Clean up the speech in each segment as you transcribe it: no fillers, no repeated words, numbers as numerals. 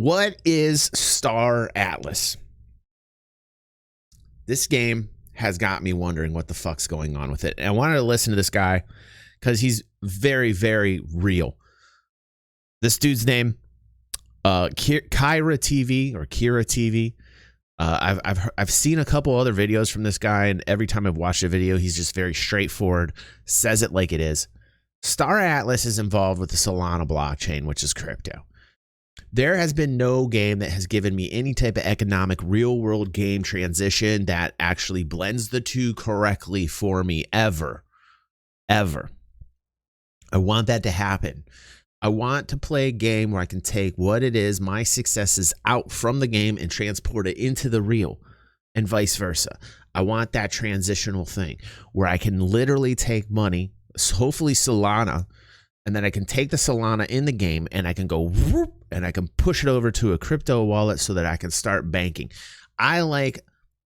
What is Star Atlas? This game has got me wondering what the fuck's going on with it. And I wanted to listen to this guy because he's very, very real. This dude's name, KiraTV or KiraTV. I've seen a couple other videos from this guy, and every time I've watched a video, he's just very straightforward, says it like it is. Star Atlas is involved with the Solana blockchain, which is crypto. There has been no game that has given me any type of economic real-world game transition that actually blends the two correctly for me ever. Ever. I want that to happen. I want to play a game where I can take what it is, my successes out from the game and transport it into the real and vice versa. I want that transitional thing where I can literally take money, hopefully Solana, and then I can take the Solana in the game and I can go whoop, and I can push it over to a crypto wallet so that I can start banking. I like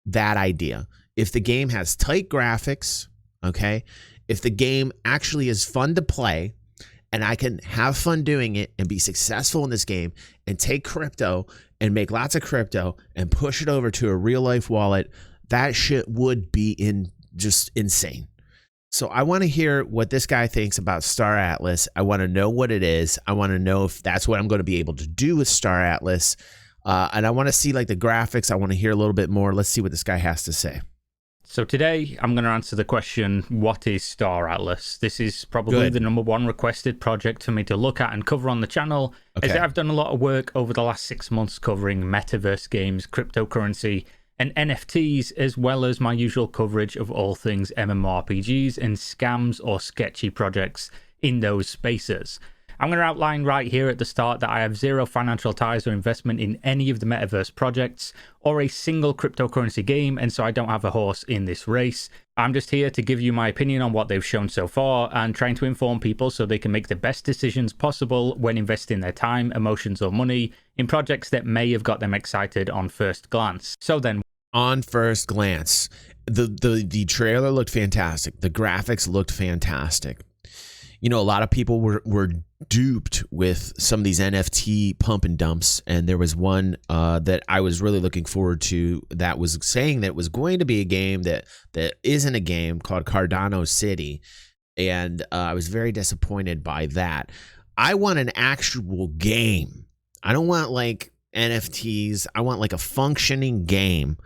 that idea. If the game has tight graphics, okay, if the game actually is fun to play and I can have fun doing it and be successful in this game and take crypto and make lots of crypto and push it over to a real life wallet, that shit would be just insane. So I want to hear what this guy thinks about Star Atlas. I want to know what it is. I want to know if that's what I'm going to be able to do with Star Atlas. And I want to see like the graphics. I want to hear a little bit more. Let's see what this guy has to say. So today I'm going to answer the question, what is Star Atlas? This is probably the #1 requested project for me to look at and cover on the channel. Okay. As I've done a lot of work over the last 6 months covering metaverse games, cryptocurrency, and NFTs, as well as my usual coverage of all things MMORPGs and scams or sketchy projects in those spaces. I'm going to outline right here at the start that I have zero financial ties or investment in any of the metaverse projects or a single cryptocurrency game, and so I don't have a horse in this race. I'm just here to give you my opinion on what they've shown so far and trying to inform people so they can make the best decisions possible when investing their time, emotions, or money in projects that may have got them excited on first glance. So then, on first glance, the trailer looked fantastic. The graphics looked fantastic. You know, a lot of people were duped with some of these NFT pump and dumps, and there was one that I was really looking forward to that was saying that it was going to be a game that isn't a game, called Cardano City, and I was very disappointed by that. I want an actual game. I don't want like NFTs. I want like a functioning game.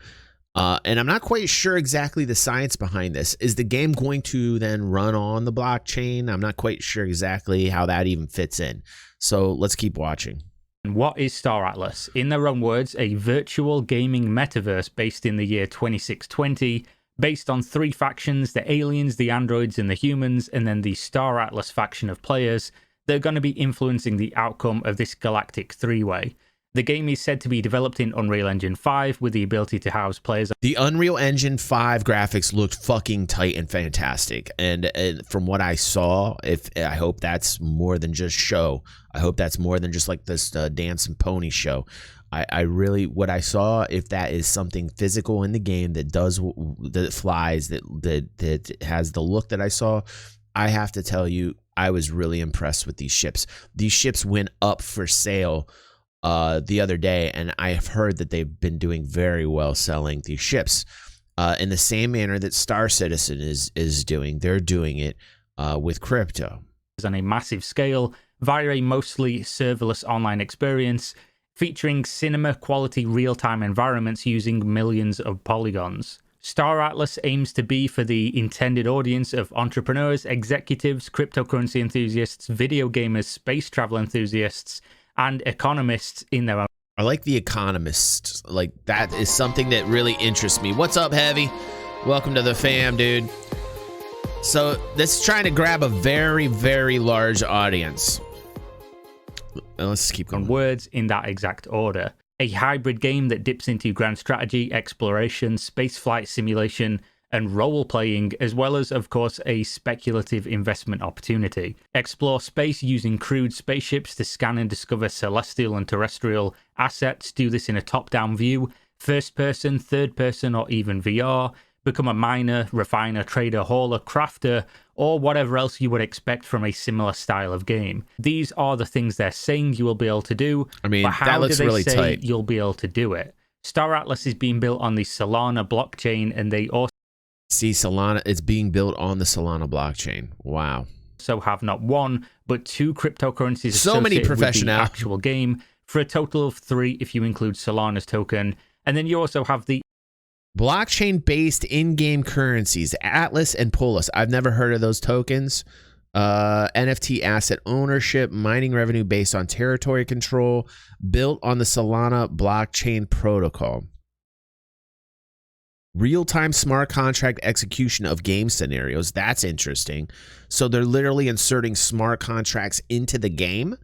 And I'm not quite sure exactly the science behind this. Is the game going to then run on the blockchain? I'm not quite sure exactly how that even fits in. So let's keep watching. What is Star Atlas? In their own words, a virtual gaming metaverse based in the year 2620, based on 3 factions, the aliens, the androids, and the humans, and then the Star Atlas faction of players. They're going to be influencing the outcome of this galactic 3-way. The game is said to be developed in Unreal Engine 5 with the ability to house players. The Unreal Engine 5 graphics looked fucking tight and fantastic. And from what I saw, I hope that's more than just show. I hope that's more than just like this dance and pony show. I really, what I saw, if that is something physical in the game that flies, that has the look that I saw, I have to tell you, I was really impressed with these ships. These ships went up for sale the other day, and I have heard that they've been doing very well selling these ships in the same manner that Star Citizen is doing. They're doing it with crypto on a massive scale via a mostly serverless online experience featuring cinema quality real-time environments using millions of polygons. Star Atlas aims to be for the intended audience of entrepreneurs, executives, cryptocurrency enthusiasts, video gamers, space travel enthusiasts, and economists in their own. I like the economists. Like, that is something that really interests me. What's up, Heavy? Welcome to the fam, dude. So this is trying to grab a very, very large audience. Let's keep going. Words in that exact order. A hybrid game that dips into grand strategy, exploration, spaceflight simulation, and role-playing, as well as, of course, a speculative investment opportunity. Explore space using crewed spaceships to scan and discover celestial and terrestrial assets. Do this in a top-down view, first-person, third-person, or even VR. Become a miner, refiner, trader, hauler, crafter, or whatever else you would expect from a similar style of game. These are the things they're saying you will be able to do. I mean, but how that looks do they really say tight. you'll be able to do it? Star Atlas is being built on the Solana blockchain, and they also Solana, it's being built on the Solana blockchain. Wow. have not one, but 2 cryptocurrencies So many associated with the professional actual game, for a total of 3 if you include Solana's token. And then you also have the blockchain-based in-game currencies, Atlas and Polus. I've never heard of those tokens. NFT asset ownership, mining revenue based on territory control, built on the Solana blockchain protocol. Real-time smart contract execution of game scenarios. That's interesting. So they're literally inserting smart contracts into the game.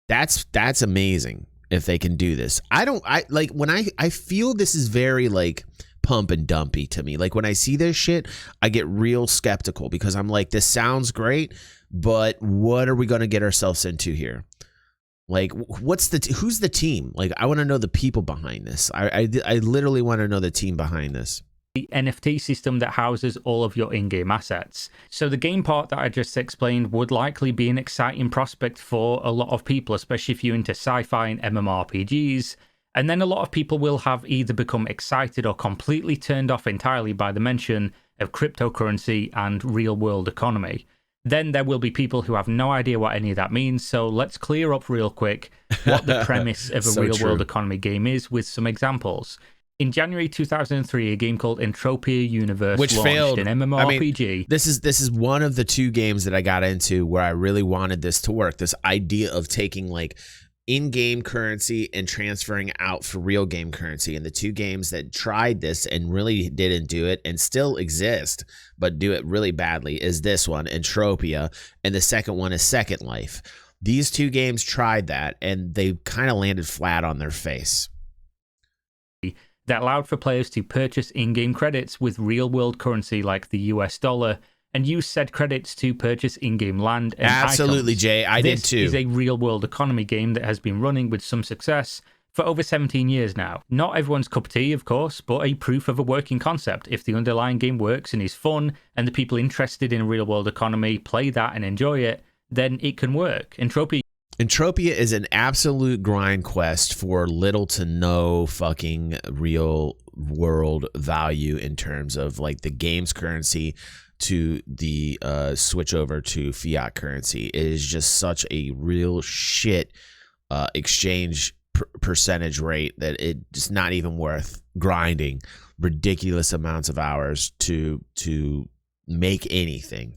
That's amazing if they can do this. I feel this is very like pump and dumpy to me. Like when I see this shit, I get real skeptical because I'm like, this sounds great, but what are we going to get ourselves into here? Like, who's the team? Like, I want to know the people behind this. I literally want to know the team behind this. The NFT system that houses all of your in-game assets. So the game part that I just explained would likely be an exciting prospect for a lot of people, especially if you're into sci-fi and MMORPGs. And then a lot of people will have either become excited or completely turned off entirely by the mention of cryptocurrency and real-world economy. Then there will be people who have no idea what any of that means, so let's clear up real quick what the premise of a real-world economy game is with some examples. In January 2003, a game called Entropia Universe launched, failed. An MMORPG. I mean, this is one of the 2 games that I got into where I really wanted this to work. This idea of taking like in-game currency and transferring out for real game currency. And the 2 games that tried this and really didn't do it and still exist, but do it really badly, is this one, Entropia, and the second one is Second Life. These 2 games tried that and they kind of landed flat on their face. That allowed for players to purchase in-game credits with real-world currency like the US dollar and use said credits to purchase in-game land and Absolutely, items. Jay. I did too. This is a real-world economy game that has been running with some success for over 17 years now. Not everyone's cup of tea, of course, but a proof of a working concept. If the underlying game works and is fun, and the people interested in a real-world economy play that and enjoy it, then it can work. Entropia is an absolute grind quest for little to no fucking real world value in terms of like the game's currency to the switch over to fiat currency. It is just such a real shit exchange percentage rate that it's not even worth grinding ridiculous amounts of hours to make anything.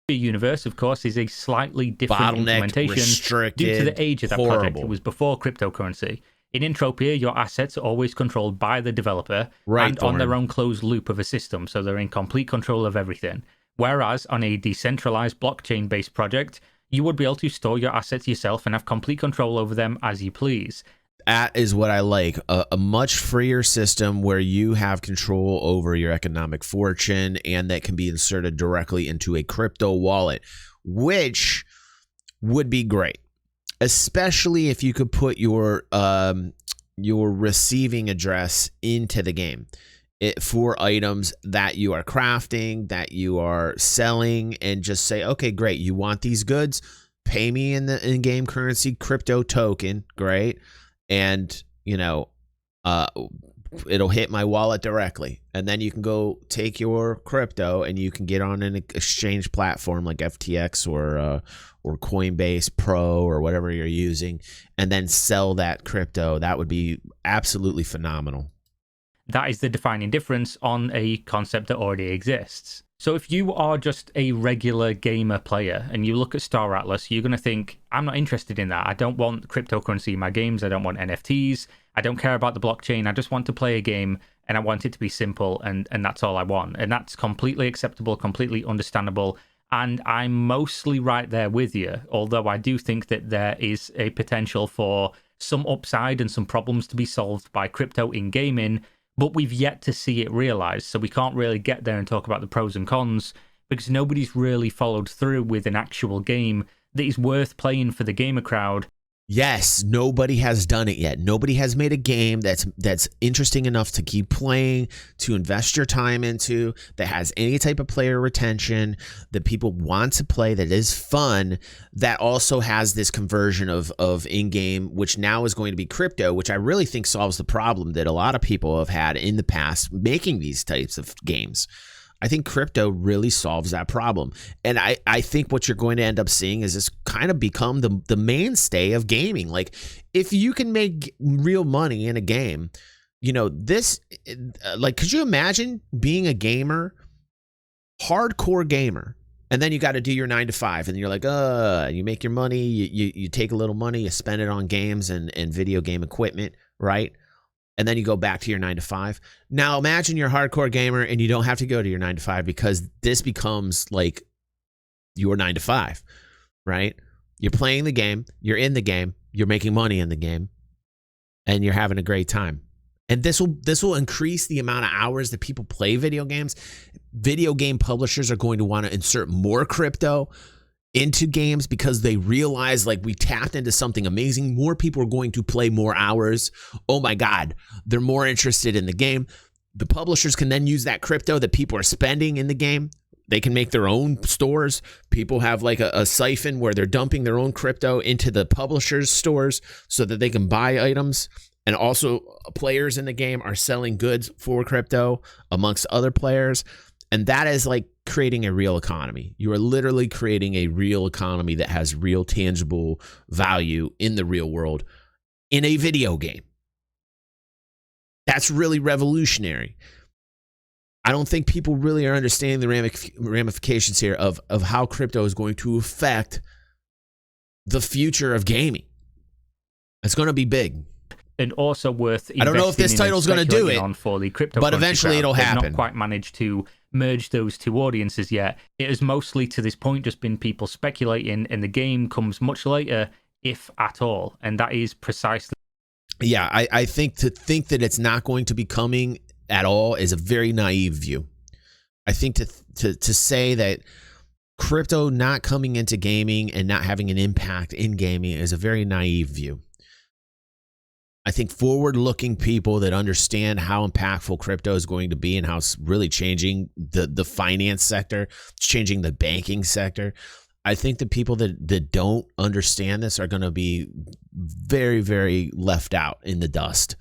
Universe, of course, is a slightly different implementation due to the age of that project. It was before cryptocurrency. In Entropia, your assets are always controlled by the developer and on their own closed loop of a system, so they're in complete control of everything. Whereas on a decentralized blockchain-based project, you would be able to store your assets yourself and have complete control over them as you please. That is what I like. A much freer system where you have control over your economic fortune and that can be inserted directly into a crypto wallet, which would be great, especially if you could put your receiving address into the game for items that you are crafting, that you are selling, and just say, okay, great, you want these goods? Pay me in the in-game currency crypto token, great. And, you know, it'll hit my wallet directly. And then you can go take your crypto and you can get on an exchange platform like FTX or Coinbase Pro or whatever you're using and then sell that crypto. That would be absolutely phenomenal. That is the defining difference on a concept that already exists. So if you are just a regular gamer player and you look at Star Atlas, you're going to think, I'm not interested in that. I don't want cryptocurrency in my games. I don't want NFTs. I don't care about the blockchain. I just want to play a game and I want it to be simple and that's all I want. And that's completely acceptable, completely understandable. And I'm mostly right there with you, although I do think that there is a potential for some upside and some problems to be solved by crypto in gaming, but we've yet to see it realized, so we can't really get there and talk about the pros and cons because nobody's really followed through with an actual game that is worth playing for the gamer crowd Yes, nobody has done it yet. Nobody has made a game that's interesting enough to keep playing, to invest your time into, that has any type of player retention, that people want to play, that is fun, that also has this conversion of in-game, which now is going to be crypto, which I really think solves the problem that a lot of people have had in the past making these types of games. I think crypto really solves that problem. And I think what you're going to end up seeing is this kind of become the mainstay of gaming. Like, if you can make real money in a game, you know, this, like, could you imagine being a gamer, hardcore gamer, and then you got to do your 9 to 5, and you're like, you make your money, you take a little money, you spend it on games and video game equipment, right? And then you go back to your 9 to 5. Now imagine you're a hardcore gamer and you don't have to go to your 9 to 5 because this becomes like your 9 to 5, right? You're playing the game, you're in the game, you're making money in the game, and you're having a great time. And this will increase the amount of hours that people play video games. Video game publishers are going to want to insert more crypto into games because they realize, like, we tapped into something amazing. More people are going to play more hours. Oh my God, they're more interested in the game. The publishers can then use that crypto that people are spending in the game. They can make their own stores. People have like a siphon where they're dumping their own crypto into the publishers' stores so that they can buy items. And also, players in the game are selling goods for crypto amongst other players. And that is like creating a real economy. You are literally creating a real economy that has real tangible value in the real world in a video game. That's really revolutionary. I don't think people really are understanding the ramifications here of how crypto is going to affect the future of gaming. It's going to be big. And also worth, I don't know if this title's going to do it, on for the crypto, but eventually it'll happen. Not quite managed to merge those two audiences yet. It has mostly to this point just been people speculating, and the game comes much later, if at all. And that is precisely. Yeah, I think to think that it's not going to be coming at all is a very naive view. I think to say that crypto not coming into gaming and not having an impact in gaming is a very naive view. I think forward-looking people that understand how impactful crypto is going to be and how it's really changing the finance sector, it's changing the banking sector. I think the people that don't understand this are going to be very, very left out in the dust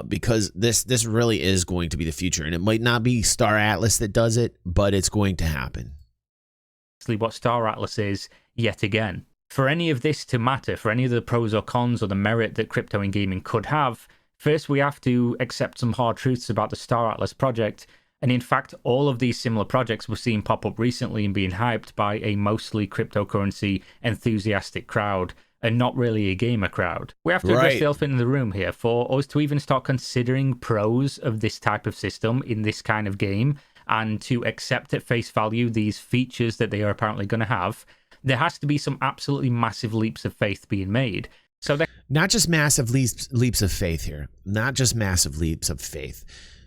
because this really is going to be the future. And it might not be Star Atlas that does it, but it's going to happen. What Star Atlas is yet again. For any of this to matter, for any of the pros or cons or the merit that crypto in gaming could have, first we have to accept some hard truths about the Star Atlas project. And in fact, all of these similar projects we're seeing pop up recently and being hyped by a mostly cryptocurrency enthusiastic crowd and not really a gamer crowd. We have to address the elephant in the room here. For us to even start considering pros of this type of system in this kind of game and to accept at face value these features that they are apparently going to have, there has to be some absolutely massive leaps of faith being made. So not just massive leaps of faith here, not just massive leaps of faith.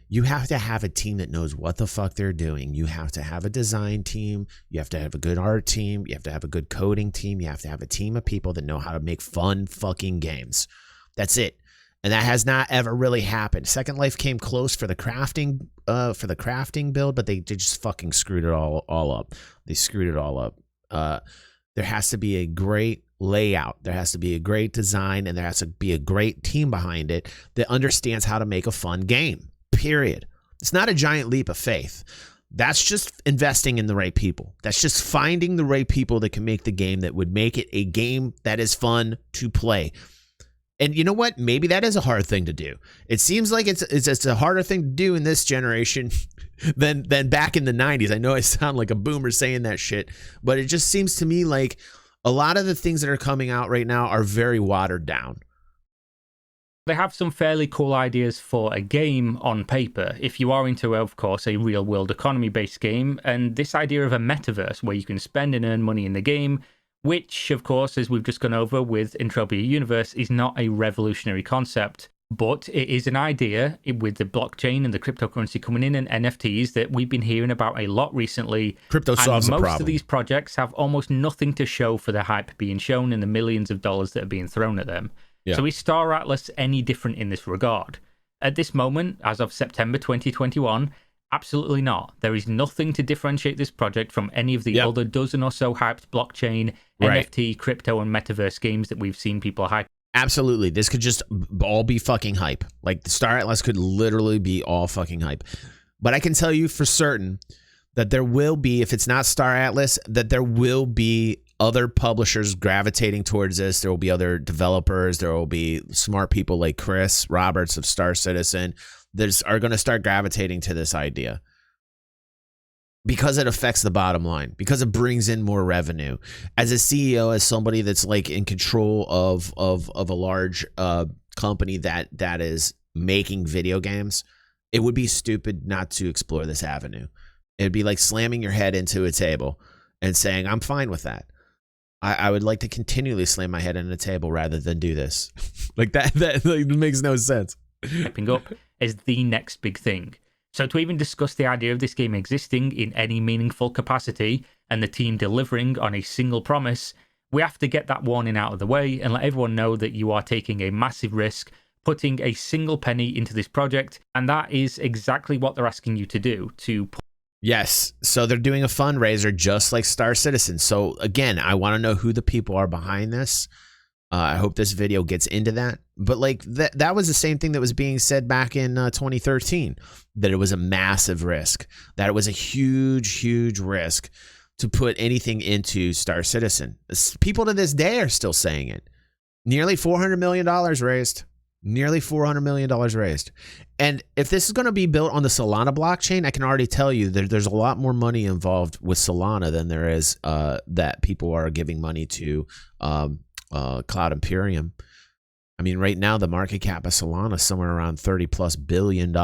You have to have a team that knows what the fuck they're doing. You have to have a design team. You have to have a good art team. You have to have a good coding team. You have to have a team of people that know how to make fun fucking games. That's it. And that has not ever really happened. Second Life came close for the crafting build, but they just fucking screwed it all up. They screwed it all up. There has to be a great layout. There has to be a great design, and there has to be a great team behind it that understands how to make a fun game, period. It's not a giant leap of faith. That's just investing in the right people. That's just finding the right people that can make the game that would make it a game that is fun to play. And you know what? Maybe that is a hard thing to do. It seems like it's a harder thing to do in this generation than back in the 90s. I know I sound like a boomer saying that shit, but it just seems to me like a lot of the things that are coming out right now are very watered down. They have some fairly cool ideas for a game on paper, if you are into, of course, a real-world economy-based game, and this idea of a metaverse where you can spend and earn money in the game, which, of course, as we've just gone over with Entropia Universe, is not a revolutionary concept, But it is an idea with the blockchain and the cryptocurrency coming in and NFTs that we've been hearing about a lot recently. Crypto solves the problem. Most of these projects have almost nothing to show for the hype being shown and the millions of dollars that are being thrown at them. Yeah. So is Star Atlas any different in this regard? At this moment, as of September 2021, absolutely not. There is nothing to differentiate this project from any of the other dozen or so hyped blockchain, NFT, crypto, and metaverse games that we've seen people hype. Absolutely. This could just all be fucking hype. Like, the Star Atlas could literally be all fucking hype. But I can tell you for certain that there will be, if it's not Star Atlas, that there will be other publishers gravitating towards this. There will be other developers. There will be smart people like Chris Roberts of Star Citizen that are going to start gravitating to this idea. Because it affects the bottom line, because it brings in more revenue. As a CEO, as somebody that's like in control of a large company that is making video games, it would be stupid not to explore this avenue. It'd be like slamming your head into a table and saying, I'm fine with that. I would like to continually slam my head into a table rather than do this. Like that like, makes no sense. Stepping up is the next big thing. So to even discuss the idea of this game existing in any meaningful capacity and the team delivering on a single promise, we have to get that warning out of the way and let everyone know that you are taking a massive risk, putting a single penny into this project, and that is exactly what they're asking you to do. Yes, so they're doing a fundraiser just like Star Citizen. So again, I want to know who the people are behind this. I hope this video gets into that. But like that was the same thing that was being said back in 2013, that it was a massive risk, that it was a huge risk to put anything into Star Citizen. People to this day are still saying it. Nearly $400 million raised. Nearly $400 million raised. And if this is going to be built on the Solana blockchain, I can already tell you that there's a lot more money involved with Solana than there is that people are giving money to Cloud Imperium. I mean, right now the market cap of Solana is somewhere around $30+ billion.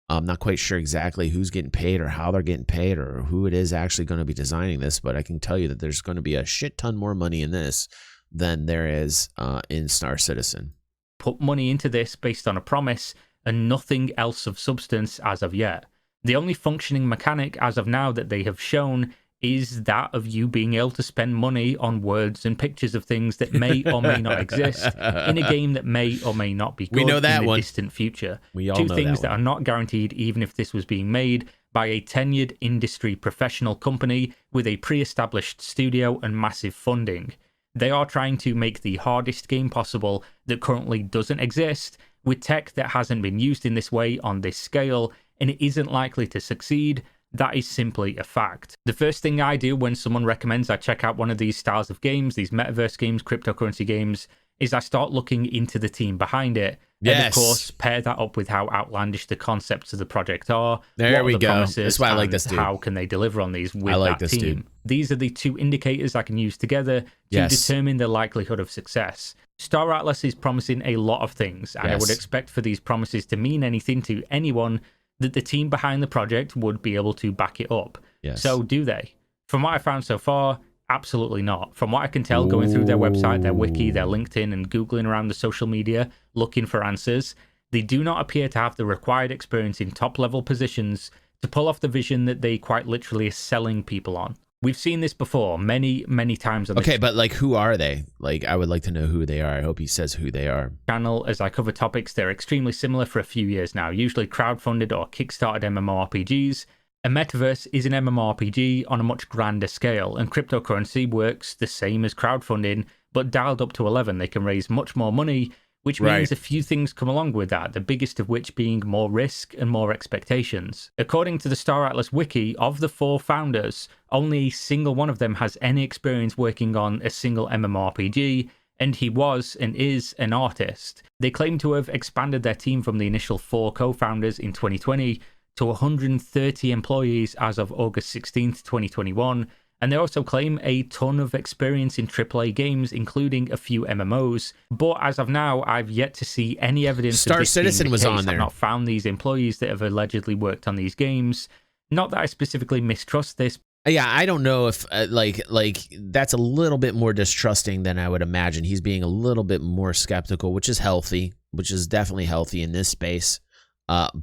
I'm not quite sure exactly who's getting paid or how they're getting paid or who it is actually going to be designing this, but I can tell you that there's going to be a shit ton more money in this than there is in Star Citizen. Put money into this based on a promise and nothing else of substance as of yet. The only functioning mechanic as of now that they have shown is that of you being able to spend money on words and pictures of things that may or may not exist in a game that may or may not be good in the distant future. Two things that are not guaranteed even if this was being made by a tenured industry professional company with a pre-established studio and massive funding. They are trying to make the hardest game possible that currently doesn't exist with tech that hasn't been used in this way on this scale, and it isn't likely to succeed. That is simply a fact. The first thing I do when someone recommends I check out one of these styles of games, these metaverse games, cryptocurrency games, is I start looking into the team behind it. Yes. And of course, pair that up with how outlandish the concepts of the project are. There we go. That's why I like this dude. How can they deliver on these with that team? Dude. These are the two indicators I can use together to determine the likelihood of success. Star Atlas is promising a lot of things, and I would expect for these promises to mean anything to anyone that the team behind the project would be able to back it up. Yes. So do they? From what I found so far, absolutely not. From what I can tell, going through their website, their wiki, their LinkedIn, and Googling around the social media, looking for answers, they do not appear to have the required experience in top-level positions to pull off the vision that they quite literally are selling people on. We've seen this before many times on this Okay, but like, who are they? Like, I would like to know who they are. I hope he says who they are. Channel, as I cover topics, they're extremely similar for a few years now, usually crowdfunded or kickstarted MMORPGs. A metaverse is an MMORPG on a much grander scale, and cryptocurrency works the same as crowdfunding, but dialed up to 11. They can raise much more money, which means a few things come along with that, the biggest of which being more risk and more expectations. According to the Star Atlas wiki, of the 4 founders, only a single one of them has any experience working on a single MMORPG, and he was and is an artist. They claim to have expanded their team from the initial 4 co-founders in 2020 to 130 employees as of August 16th, 2021, and they also claim a ton of experience in AAA games, including a few MMOs. But as of now, I've yet to see any evidence Star of this Citizen being the was case. on there. I've not found these employees that have allegedly worked on these games. Not that I specifically mistrust this. Yeah, I don't know if like that's a little bit more distrusting than I would imagine. He's being a little bit more skeptical, which is healthy, which is definitely healthy in this space.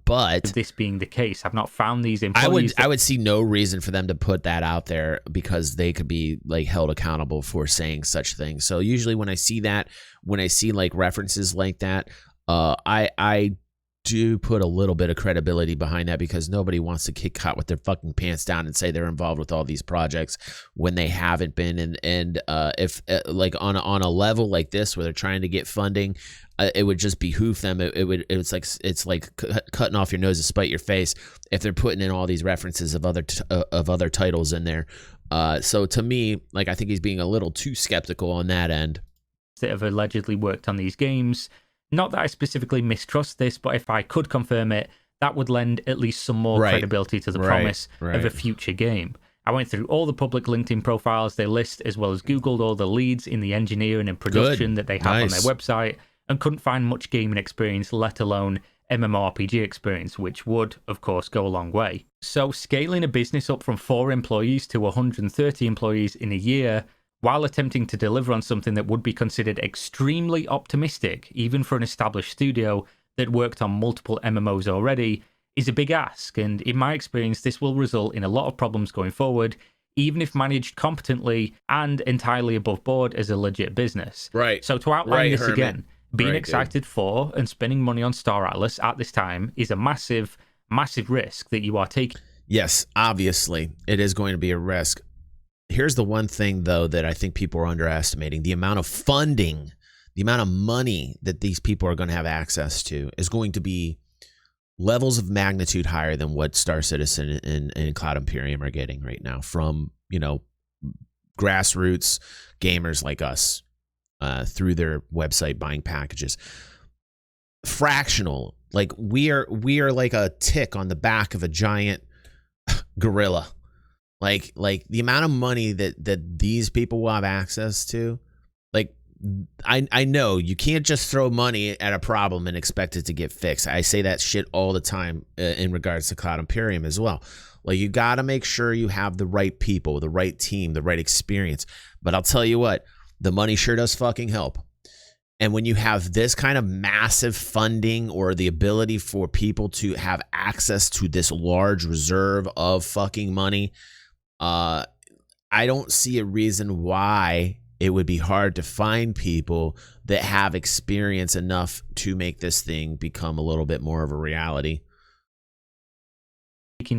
But this being the case, I've not found these employees. I would see no reason for them to put that out there because they could be like held accountable for saying such things. So usually when I see that, when I see like references like that, I do put a little bit of credibility behind that because nobody wants to get caught with their fucking pants down and say they're involved with all these projects when they haven't been. And if like on a level like this where they're trying to get funding, it would just behoove them. It's like cutting off your nose to spite your face if they're putting in all these references of other titles in there. So to me, like I think he's being a little too skeptical on that end. That have allegedly worked on these games. Not that I specifically mistrust this, but if I could confirm it, that would lend at least some more credibility to the promise of a future game. I went through all the public LinkedIn profiles they list, as well as Googled all the leads in the engineering and production that they have on their website, and couldn't find much gaming experience, let alone MMORPG experience, which would, of course, go a long way. So scaling a business up from 4 employees to 130 employees in a year, while attempting to deliver on something that would be considered extremely optimistic, even for an established studio that worked on multiple MMOs already, is a big ask, and in my experience, this will result in a lot of problems going forward, even if managed competently and entirely above board as a legit business. Right. So to outline this again, being excited for and spending money on Star Atlas at this time is a massive, massive risk that you are taking. Yes, obviously, it is going to be a risk. Here's the one thing, though, that I think people are underestimating. The amount of funding, the amount of money that these people are going to have access to is going to be levels of magnitude higher than what Star Citizen and Cloud Imperium are getting right now from, you know, grassroots gamers like us through their website buying packages. Fractional. Like we are like a tick on the back of a giant gorilla. Like the amount of money that these people will have access to, like I know you can't just throw money at a problem and expect it to get fixed. I say that shit all the time in regards to Cloud Imperium as well. Like you got to make sure you have the right people, the right team, the right experience. But I'll tell you what, the money sure does fucking help. And when you have this kind of massive funding or the ability for people to have access to this large reserve of fucking money, I don't see a reason why it would be hard to find people that have experience enough to make this thing become a little bit more of a reality.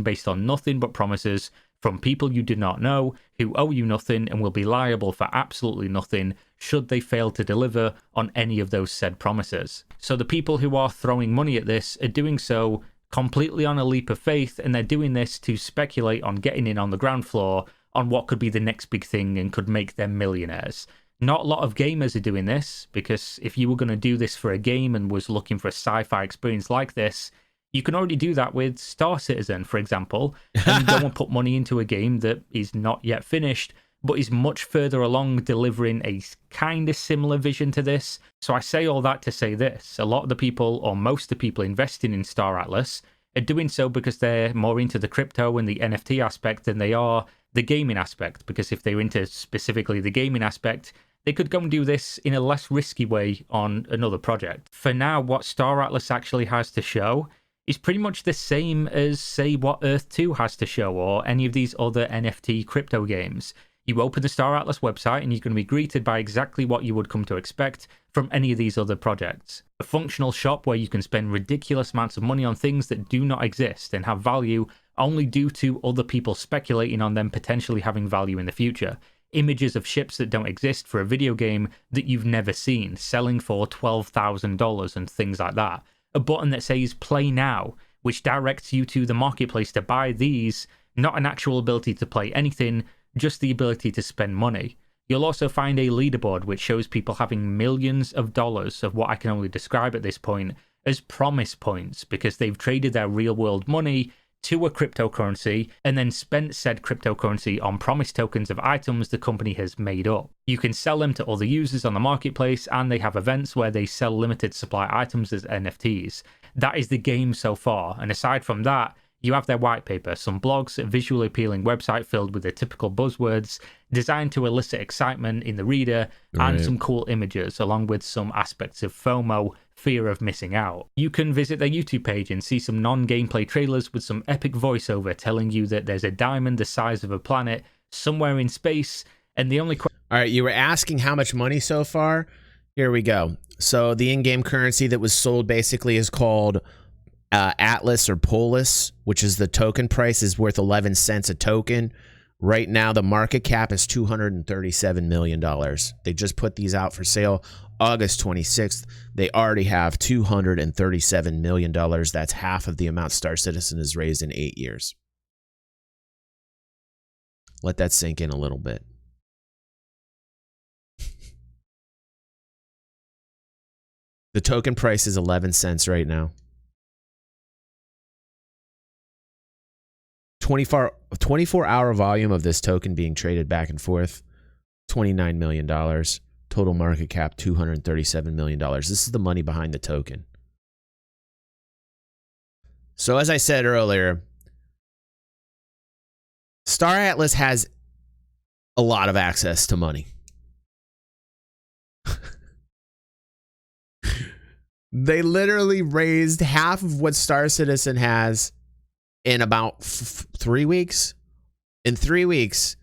Based on nothing but promises from people you do not know, who owe you nothing and will be liable for absolutely nothing should they fail to deliver on any of those said promises. So the people who are throwing money at this are doing so completely on a leap of faith, and they're doing this to speculate on getting in on the ground floor on what could be the next big thing and could make them millionaires. Not a lot of gamers are doing this, because if you were going to do this for a game and was looking for a sci-fi experience like this, you can already do that with Star Citizen, for example, and go and put money into a game that is not yet finished, but is much further along delivering a kind of similar vision to this. So I say all that to say this. A lot of the people, or most of the people investing in Star Atlas, are doing so because they're more into the crypto and the NFT aspect than they are the gaming aspect. Because if they're into specifically the gaming aspect, they could go and do this in a less risky way on another project. For now, what Star Atlas actually has to show is pretty much the same as, say, what Earth 2 has to show, or any of these other NFT crypto games. You open the Star Atlas website and you're going to be greeted by exactly what you would come to expect from any of these other projects. A functional shop where you can spend ridiculous amounts of money on things that do not exist and have value only due to other people speculating on them potentially having value in the future. Images of ships that don't exist for a video game that you've never seen, selling for $12,000 and things like that. A button that says play now, which directs you to the marketplace to buy these, not an actual ability to play anything, just the ability to spend money. You'll also find a leaderboard which shows people having millions of dollars of what I can only describe at this point as promise points, because they've traded their real world money to a cryptocurrency and then spent said cryptocurrency on promise tokens of items the company has made up. You can sell them to other users on the marketplace, and they have events where they sell limited supply items as NFTs. That is the game so far, and aside from that, You have their white paper, some blogs, a visually appealing website filled with the typical buzzwords designed to elicit excitement in the reader, and some cool images, along with some aspects of FOMO, fear of missing out. You can visit their YouTube page and see some non-gameplay trailers with some epic voiceover telling you that there's a diamond the size of a planet somewhere in space, and the only All right, you were asking how much money so far? Here we go. So the in-game currency that was sold basically is called Atlas or Polis, which is the token price is worth 11 cents a token. Right now, the market cap is $237 million. They just put these out for sale August 26th. They already have $237 million. That's half of the amount Star Citizen has raised in 8 years. Let that sink in a little bit. The token price is 11 cents right now. 24-hour volume of this token being traded back and forth, $29 million. Total market cap, $237 million. This is the money behind the token. So as I said earlier, Star Atlas has a lot of access to money. They literally raised half of what Star Citizen has in about 3 weeks. In 3 weeks,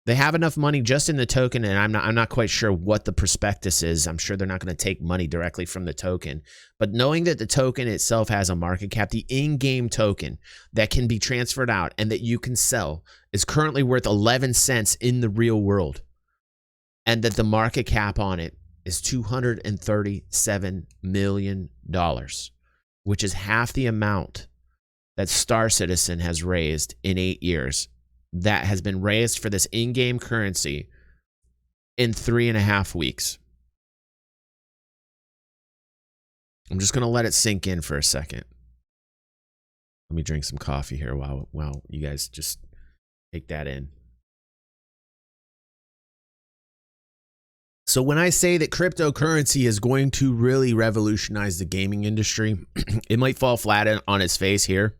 they have enough money just in the token, and I'm not quite sure what the prospectus is. I'm sure they're not going to take money directly from the token. But knowing that the token itself has a market cap, the in-game token that can be transferred out and that you can sell is currently worth 11 cents in the real world. And that the market cap on it is $237 million, which is half the amount that Star Citizen has raised in 8 years. That has been raised for this in-game currency in 3.5 weeks. I'm just going to let it sink in for a second. Let me drink some coffee here while you guys just take that in. So when I say that cryptocurrency is going to really revolutionize the gaming industry, it might fall flat on its face here.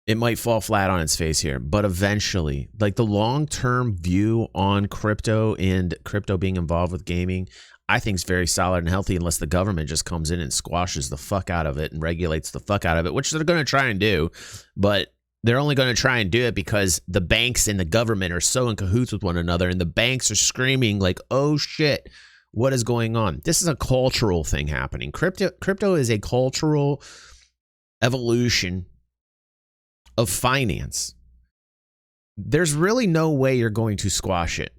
It might fall flat on its face here, but eventually, like the long-term view on crypto and crypto being involved with gaming, I think is very solid and healthy unless the government just comes in and squashes the fuck out of it and regulates the fuck out of it, which they're going to try and do, but they're only going to try and do it because the banks and the government are so in cahoots with one another, and the banks are screaming like, oh shit, what is going on? This is a cultural thing happening. Crypto is a cultural evolution of finance. There's really no way you're going to squash it.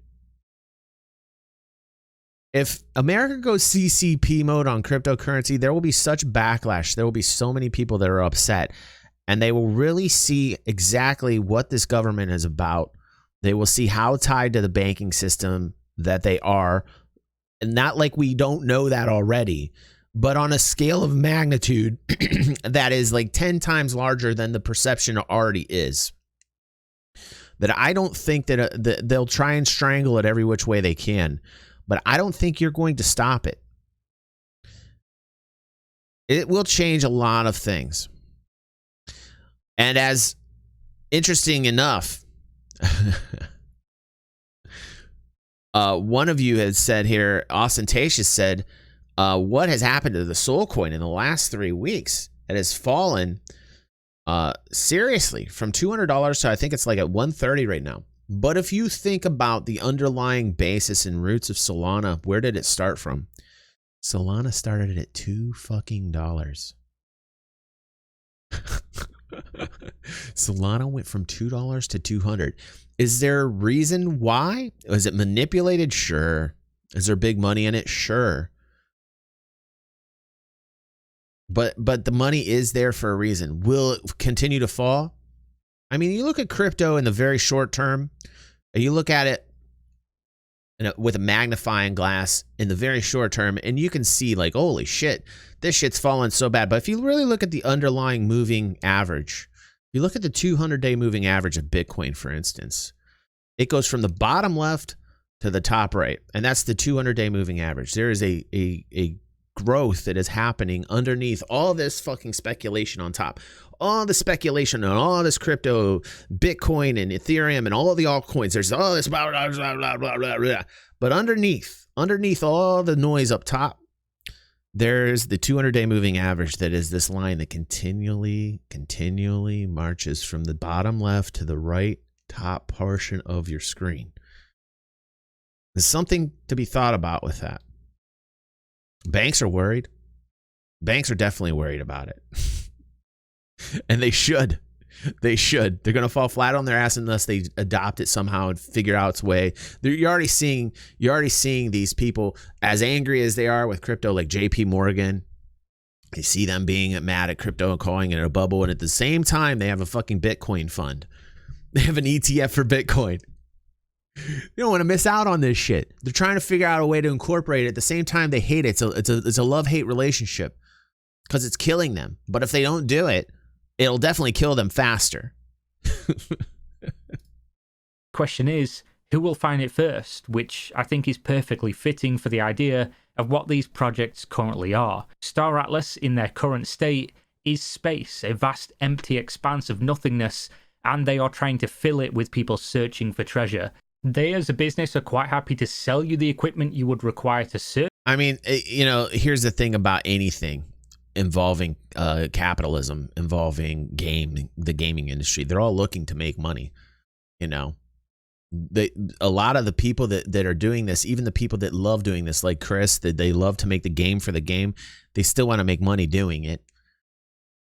If America goes CCP mode on cryptocurrency, there will be such backlash. There will be so many people that are upset. And they will really see exactly what this government is about. They will see how tied to the banking system that they are. And not like we don't know that already, but on a scale of magnitude that is like 10 times larger than the perception already is. That I don't think that they'll try and strangle it every which way they can. But I don't think you're going to stop it. It will change a lot of things. And as interesting enough, one of you has said here, Ostentatious said, what has happened to the Soul Coin in the last 3 weeks? It has fallen seriously from $200 to I think it's like at $130 right now. But if you think about the underlying basis and roots of Solana, where did it start from? Solana started at $2 fucking. Solana went from $2 to $200. Is there a reason why? Is it manipulated? Sure. Is there big money in it? Sure. But the money is there for a reason. Will it continue to fall? I mean, you look at crypto in the very short term, and you look at it with a magnifying glass in the very short term, and you can see like, holy shit, this shit's falling so bad. But if you really look at the underlying moving average, you look at the 200-day moving average of Bitcoin, for instance, it goes from the bottom left to the top right, and that's the 200-day moving average. There is a growth that is happening underneath all this fucking speculation on top. All the speculation on all this crypto, Bitcoin and Ethereum and all the altcoins. There's all this blah, blah, blah, blah, blah, blah, blah. But underneath all the noise up top, there's the 200-day moving average that is this line that continually marches from the bottom left to the right top portion of your screen. There's something to be thought about with that. Banks are worried. Banks are definitely worried about it. And they should. They should. They're going to fall flat on their ass unless they adopt it somehow and figure out its way. You're already seeing these people as angry as they are with crypto, like JP Morgan. You see them being mad at crypto and calling it a bubble. And at the same time, they have a fucking Bitcoin fund. They have an ETF for Bitcoin. You don't want to miss out on this shit. They're trying to figure out a way to incorporate it. At the same time, they hate it. It's a love-hate relationship because it's killing them. But if they don't do it, it'll definitely kill them faster. Question is, who will find it first? Which I think is perfectly fitting for the idea of what these projects currently are. Star Atlas, in their current state, is space, a vast empty expanse of nothingness, and they are trying to fill it with people searching for treasure. They, as a business, are quite happy to sell you the equipment you would require to search. I mean, here's the thing about anything involving capitalism, involving the gaming industry. They're all looking to make money. A lot of the people that are doing this, even the people that love doing this, like Chris, that they love to make the game for the game, they still want to make money doing it.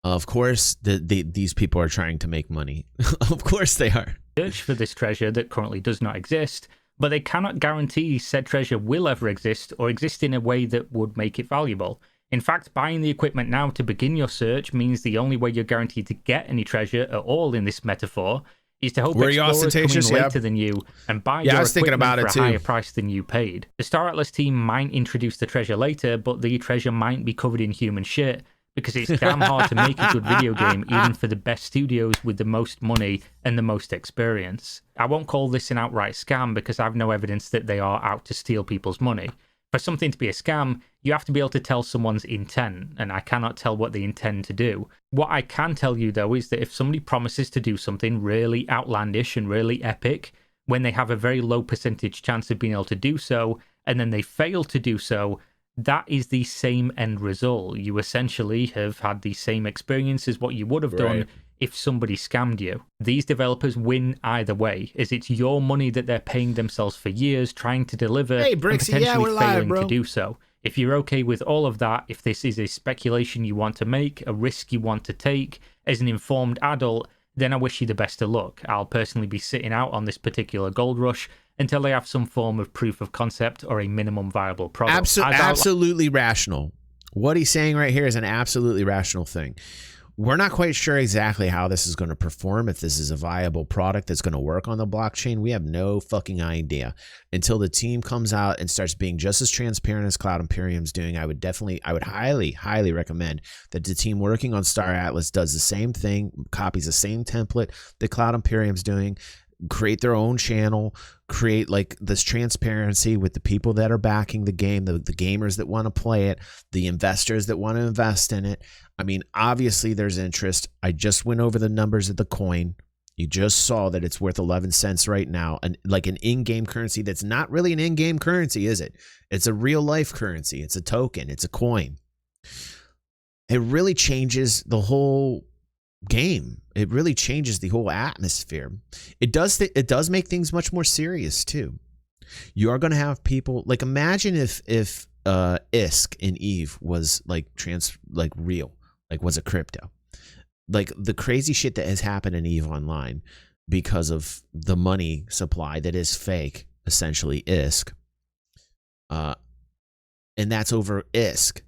Of course, these people are trying to make money. Of course they are. Search for this treasure that currently does not exist, but they cannot guarantee said treasure will ever exist or exist in a way that would make it valuable. In fact, buying the equipment now to begin your search means the only way you're guaranteed to get any treasure at all in this metaphor is to hope explorers come in later than you and buy your equipment for a higher price than you paid. The Star Atlas team might introduce the treasure later, but the treasure might be covered in human shit, because it's damn hard to make a good video game even for the best studios with the most money and the most experience. I won't call this an outright scam because I have no evidence that they are out to steal people's money. For something to be a scam, you have to be able to tell someone's intent, and I cannot tell what they intend to do. What I can tell you, though, is that if somebody promises to do something really outlandish and really epic, when they have a very low percentage chance of being able to do so, and then they fail to do so, that is the same end result. You essentially have had the same experience as what you would have done if somebody scammed you. These developers win either way, as it's your money that they're paying themselves for years trying to deliver and potentially failing to do so. If you're okay with all of that, if this is a speculation you want to make, a risk you want to take as an informed adult, then I wish you the best of luck. I'll personally be sitting out on this particular gold rush until they have some form of proof of concept or a minimum viable product. Absolutely rational. What he's saying right here is an absolutely rational thing. We're not quite sure exactly how this is going to perform, if this is a viable product that's going to work on the blockchain. We have no fucking idea until the team comes out and starts being just as transparent as Cloud Imperium's doing. I would highly recommend that the team working on Star Atlas does the same thing, copies the same template that Cloud Imperium's doing, create their own channel, create like this transparency with the people that are backing the game, the gamers that want to play it, the investors that want to invest in it. I mean, obviously there's interest. I just went over the numbers of the coin. You just saw that it's worth 11 cents right now, and like an in-game currency that's not really an in-game currency, is it? It's a real life currency. It's a token. It's a coin. It really changes the whole game. It really changes the whole atmosphere. It does make things much more serious too. You are going to have people like, imagine if ISK in Eve was like real, like was a crypto, like the crazy shit that has happened in Eve Online because of the money supply that is fake, essentially ISK, and that's over ISK.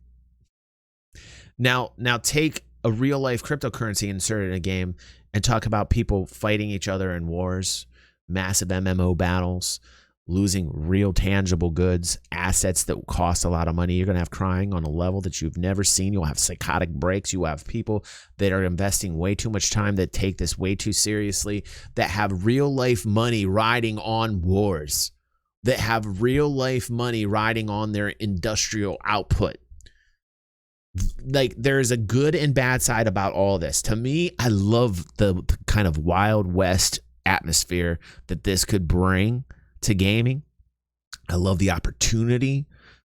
Now take a real life cryptocurrency inserted in a game and talk about people fighting each other in wars, massive MMO battles, losing real tangible goods, assets that cost a lot of money. You're going to have crying on a level that you've never seen. You'll have psychotic breaks. You have people that are investing way too much time, that take this way too seriously, that have real life money riding on wars, that have real life money riding on their industrial output. like there's a good and bad side about all this. To me, I love the kind of Wild West atmosphere that this could bring to gaming. I love the opportunity.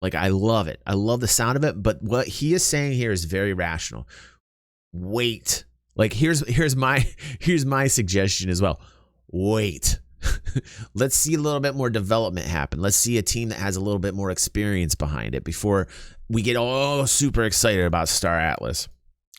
Like, I love it. I love the sound of it. But what he is saying here is very rational. Wait. Like, here's my suggestion as well. Wait. Let's see a little bit more development happen. Let's see a team that has a little bit more experience behind it before we get all super excited about Star Atlas.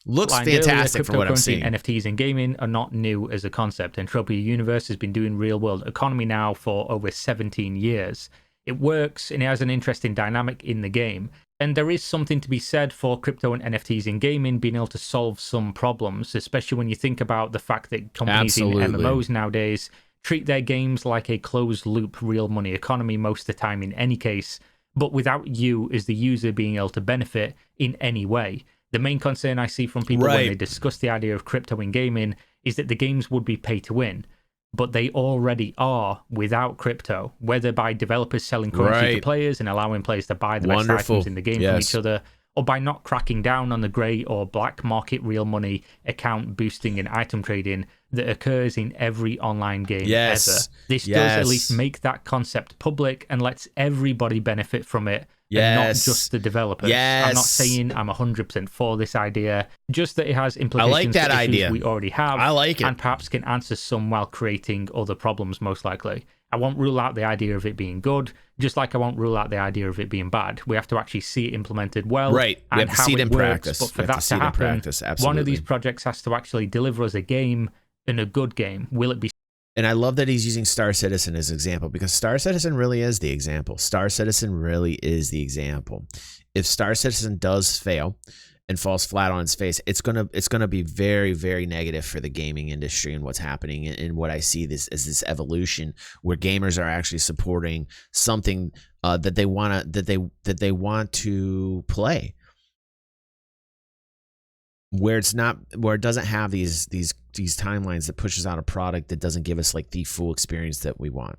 Looks fantastic from what I'm seeing. NFTs in gaming are not new as a concept. Entropia Universe has been doing real world economy now for over 17 years. It works and it has an interesting dynamic in the game. And there is something to be said for crypto and NFTs in gaming being able to solve some problems, especially when you think about the fact that companies in MMOs nowadays treat their games like a closed loop real money economy most of the time in any case, but without you as the user being able to benefit in any way. The main concern I see from people when they discuss the idea of crypto in gaming is that the games would be pay to win, but they already are without crypto, whether by developers selling currency to players and allowing players to buy the best items in the game from each other, or by not cracking down on the grey or black market real money account boosting and item trading that occurs in every online game ever. This does at least make that concept public and lets everybody benefit from it, and not just the developers. I'm not saying I'm 100% for this idea, just that it has implications for issues we already have. I like it. And perhaps can answer some while creating other problems, most likely. I won't rule out the idea of it being good, just like I won't rule out the idea of it being bad. We have to actually see it implemented well. Right. We have to see it in practice. But for that to happen, one of these projects has to actually deliver us a game, and a good game. Will it be? And I love that he's using Star Citizen as an example, because Star Citizen really is the example. Star Citizen really is the example. If Star Citizen does fail and falls flat on its face, it's gonna be very, very negative for the gaming industry and what's happening. And what I see this as this evolution where gamers are actually supporting something that they want to play, where it doesn't have these timelines that pushes out a product that doesn't give us like the full experience that we want,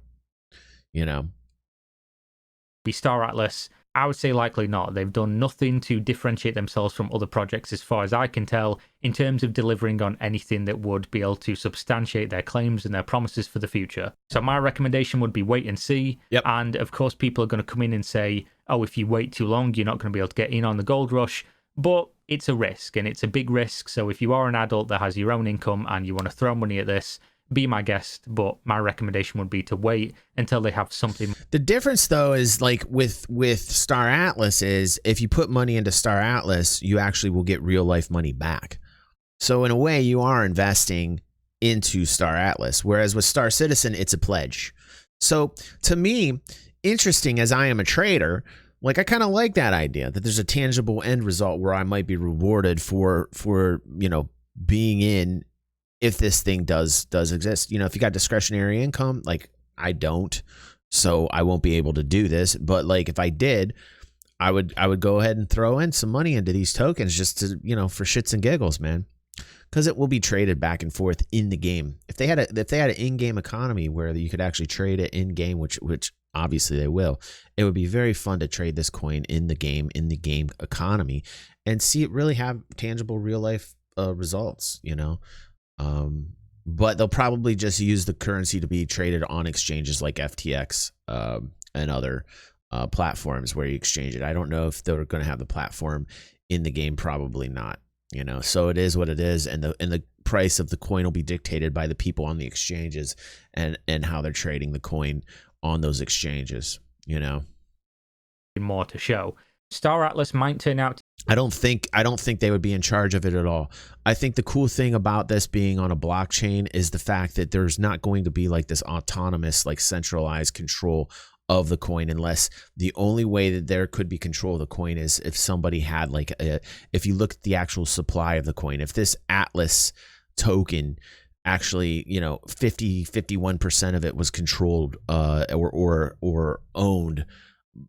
Be Star Atlas? I would say likely not. They've done nothing to differentiate themselves from other projects as far as I can tell in terms of delivering on anything that would be able to substantiate their claims and their promises for the future. So my recommendation would be wait and see. And of course people are going to come in and say, oh, if you wait too long, you're not going to be able to get in on the gold rush. But it's a risk, and it's a big risk. So if you are an adult that has your own income and you want to throw money at this, be my guest. But my recommendation would be to wait until they have something. The difference, though, is like with Star Atlas is if you put money into Star Atlas, you actually will get real life money back. So in a way, you are investing into Star Atlas, whereas with Star Citizen, it's a pledge. So to me, interesting as I am a trader, like I kind of like that idea that there's a tangible end result where I might be rewarded for being in if this thing does exist. If you got discretionary income, like I don't, so I won't be able to do this. But like if I did, I would go ahead and throw in some money into these tokens just to for shits and giggles, man, because it will be traded back and forth in the game. If they had an in-game economy where you could actually trade it in game, which obviously they will, it would be very fun to trade this coin in the game economy and see it really have tangible real life results, but they'll probably just use the currency to be traded on exchanges like FTX and other platforms where you exchange it. I don't know if they're going to have the platform in the game, probably not, so it is what it is. And the price of the coin will be dictated by the people on the exchanges and how they're trading the coin on those exchanges, More to show. Star Atlas might turn out. I don't think they would be in charge of it at all. I think the cool thing about this being on a blockchain is the fact that there's not going to be like this autonomous, like centralized control of the coin, unless the only way that there could be control of the coin is if somebody had like if you look at the actual supply of the coin, if this Atlas token actually 51% of it was controlled or owned,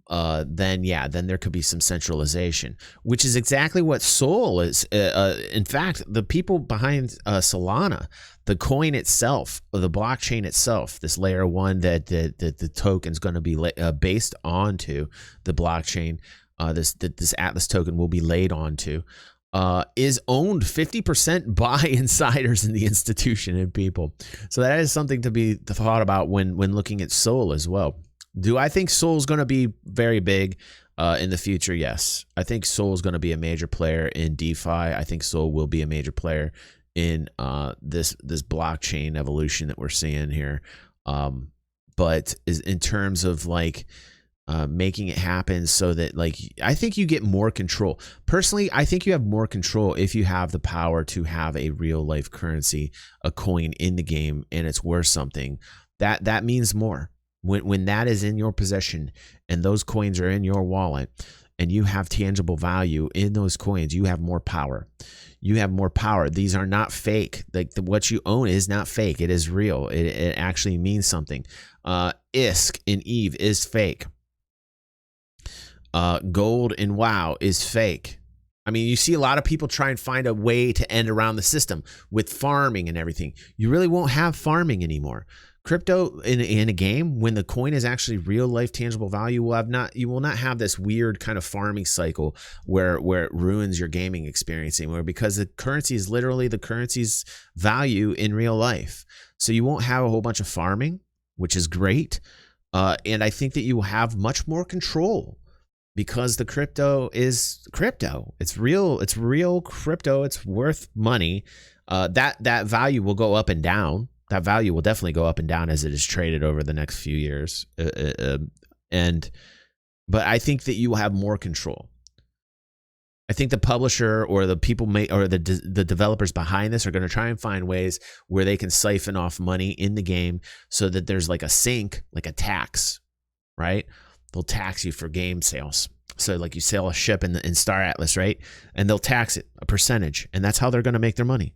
then there could be some centralization, which is exactly what Sol is. In fact, the people behind Solana, the coin itself, or the blockchain itself, this layer one that the token is going to be based onto the blockchain, this Atlas token will be laid onto, is owned 50% by insiders in the institution and people. So that is something to be thought about when looking at Sol as well. Do I think Sol is going to be very big in the future? Yes. I think Sol is going to be a major player in DeFi. I think Sol will be a major player in this blockchain evolution that we're seeing here. But in terms of like making it happen so that like, I think you get more control. Personally, I think you have more control if you have the power to have a real life currency, a coin in the game, and it's worth something. That means more. When that is in your possession and those coins are in your wallet and you have tangible value in those coins, you have more power. You have more power. These are not fake. Like what you own is not fake. It is real. It actually means something. ISK in EVE is fake. Gold in WoW is fake. I mean, you see a lot of people try and find a way to end around the system with farming and everything. You really won't have farming anymore. Crypto in a game, when the coin is actually real life tangible value, you will not have this weird kind of farming cycle where it ruins your gaming experience anymore, because the currency is literally the currency's value in real life. So you won't have a whole bunch of farming, which is great. And I think that you will have much more control, because the crypto is crypto. It's real crypto. It's worth money. That value will go up and down. That value will definitely go up and down as it is traded over the next few years. But I think that you will have more control. I think the publisher or the people the developers behind this are going to try and find ways where they can siphon off money in the game so that there's like a sink, like a tax, right? They'll tax you for game sales. So like you sell a ship in Star Atlas, right? And they'll tax it a percentage, and that's how they're going to make their money.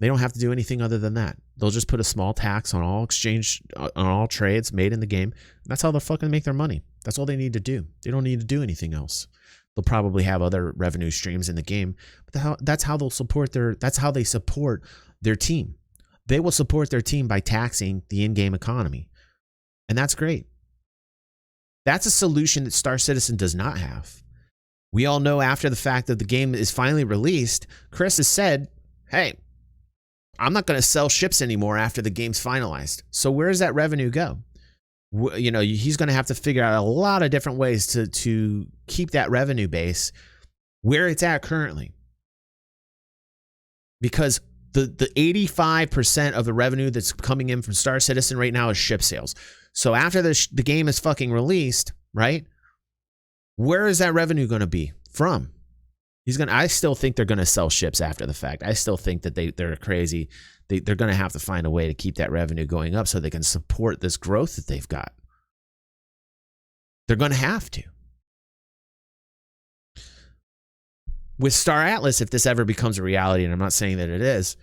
They don't have to do anything other than that. They'll just put a small tax on all trades made in the game. That's how they'll fucking make their money. That's all they need to do. They don't need to do anything else. They'll probably have other revenue streams in the game, but that's how they'll support that's how they support their team. They will support their team by taxing the in-game economy. And that's great. That's a solution that Star Citizen does not have. We all know after the fact that the game is finally released, Chris has said, hey, I'm not going to sell ships anymore after the game's finalized. So where does that revenue go? You know, he's going to have to figure out a lot of different ways to keep that revenue base where it's at currently. Because the 85% of the revenue that's coming in from Star Citizen right now is ship sales. So after the game is fucking released, right? Where is that revenue going to be from? I still think they're going to sell ships after the fact. I still think that they're crazy. They're going to have to find a way to keep that revenue going up so they can support this growth that they've got. They're going to have to. With Star Atlas, if this ever becomes a reality, and I'm not saying that it is,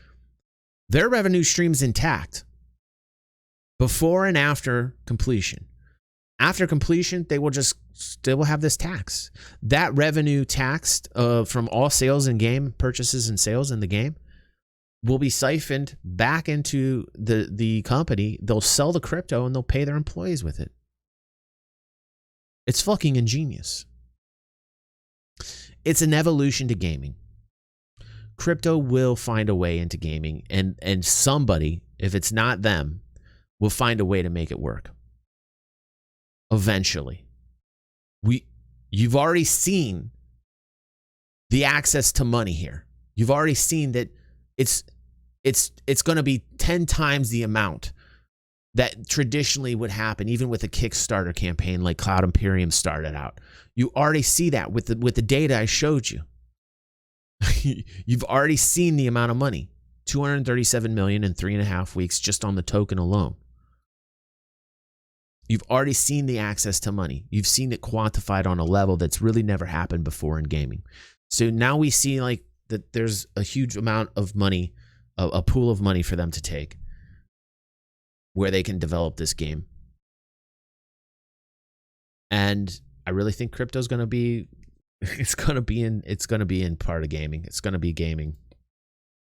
their revenue stream's intact before and after completion. After completion, they will have this tax. That revenue taxed from all sales in game, purchases and sales in the game, will be siphoned back into the company. They'll sell the crypto and they'll pay their employees with it. It's fucking ingenious. It's an evolution to gaming. Crypto will find a way into gaming, and somebody, if it's not them, will find a way to make it work. Eventually. You've already seen the access to money here. You've already seen that it's going to be 10 times the amount that traditionally would happen, even with a Kickstarter campaign like Cloud Imperium started out. You already see that with the data I showed you. You've already seen the amount of money, 237 million in 3.5 weeks just on the token alone. You've already seen the access to money. You've seen it quantified on a level that's really never happened before in gaming. So now we see like that there's a huge amount of money, a pool of money for them to take where they can develop this game. And I really think crypto's going to be, it's going to be in part of gaming. It's going to be gaming.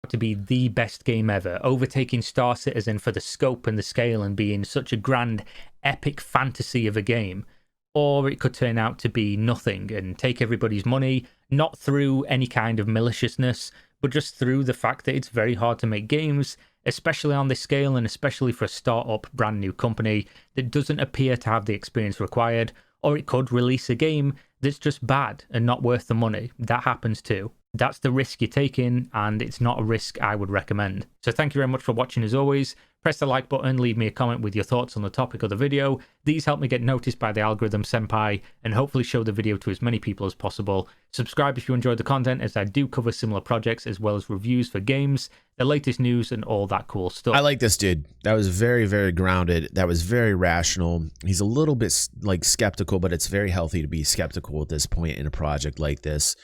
To be the best game ever, overtaking Star Citizen for the scope and the scale and being such a grand, epic fantasy of a game. or it could turn out to be nothing and take everybody's money, not through any kind of maliciousness, but just through the fact that it's very hard to make games, especially on this scale, and especially for a startup brand new company that doesn't appear to have the experience required. Or it could release a game that's just bad and not worth the money. That happens too. That's the risk you're taking, and it's not a risk I would recommend. So thank you very much for watching as always. Press the like button, leave me a comment with your thoughts on the topic of the video. These help me get noticed by the algorithm senpai and hopefully show the video to as many people as possible. Subscribe if you enjoyed the content, as I do cover similar projects as well as reviews for games, the latest news, and all that cool stuff. I like this dude. That was very, very grounded. That was very rational. He's a little bit like skeptical, but it's very healthy to be skeptical at this point in a project like this.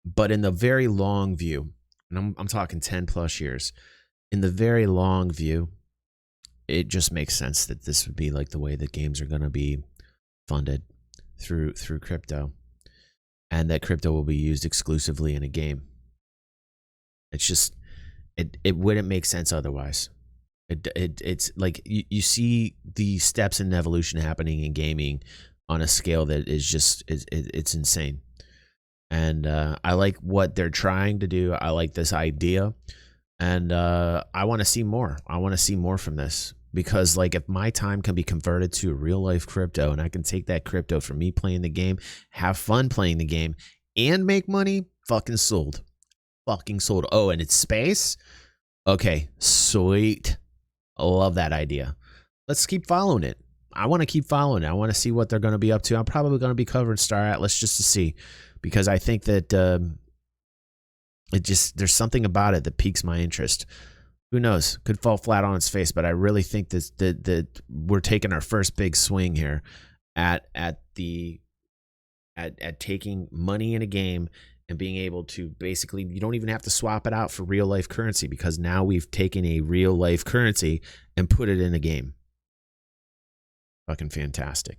But in the very long view, and I'm talking 10 plus years, in the very long view, it just makes sense that this would be like the way that games are going to be funded through crypto, and that crypto will be used exclusively in a game. It's just, it wouldn't make sense otherwise. It's like you see the steps in evolution happening in gaming on a scale that is just, it's insane. And I like what they're trying to do. I like this idea, and I want to see more. I want to see more from this, because like if my time can be converted to a real life crypto, and I can take that crypto from me playing the game, have fun playing the game, and make money, fucking sold. Oh, and it's space. Okay, sweet. I love that idea. Let's keep following it. I want to keep following it. I want to see what they're going to be up to. I'm probably going to be covering Star Atlas just to see, because I think that there's something about it that piques my interest. Who knows? Could fall flat on its face, but I really think that we're taking our first big swing here at taking money in a game and being able to basically, you don't even have to swap it out for real life currency, because now we've taken a real life currency and put it in a game. Fucking fantastic.